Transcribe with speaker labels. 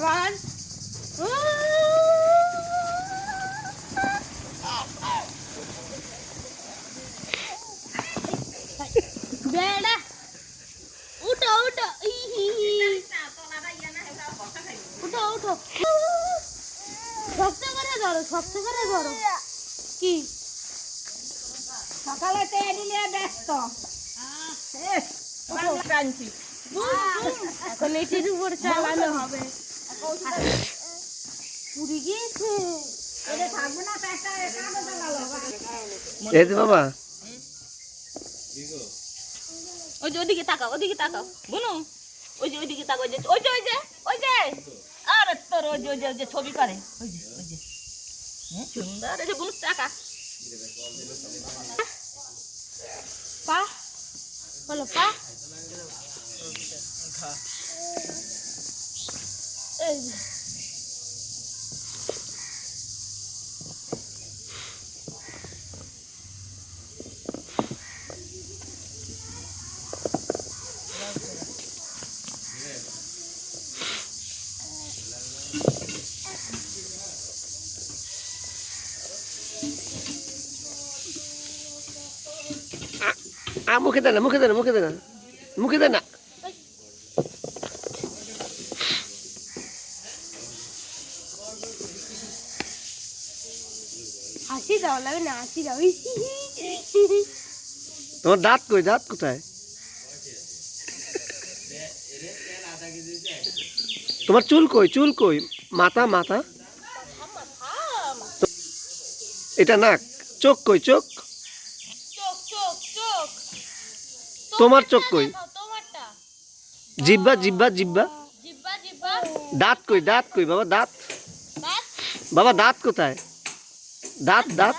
Speaker 1: আবার বেড়া উঠো উঠো উঠো উঠো শক্ত করে ধরো কি
Speaker 2: সকালে তেড়ি নিয়ে ব্যস্ত
Speaker 1: এখন এটির উপর চালানো হবে পুরি গিয়েছে
Speaker 2: থাকবো না
Speaker 3: এই যে বাবা
Speaker 1: ওই যে ওদিকে তাকাও বুনু ওইদিকে তাকাও ওই যে আরে তোর ওই যে ছবি করে ওই যে সুন্দর এই যে বুনু টাকা পা বলো পা এই যে
Speaker 3: মুখে দে না
Speaker 1: হাসি দাও লাগে না হাসি দাও
Speaker 3: তোমার দাঁত কোথায় তোমার চুল কই মাথা এটা নাক চোখ কই চোখ তোমার চোখ কই
Speaker 1: তোমারটা
Speaker 3: জিব্বা দাঁত কই বাবা দাঁত কোথায় দাঁত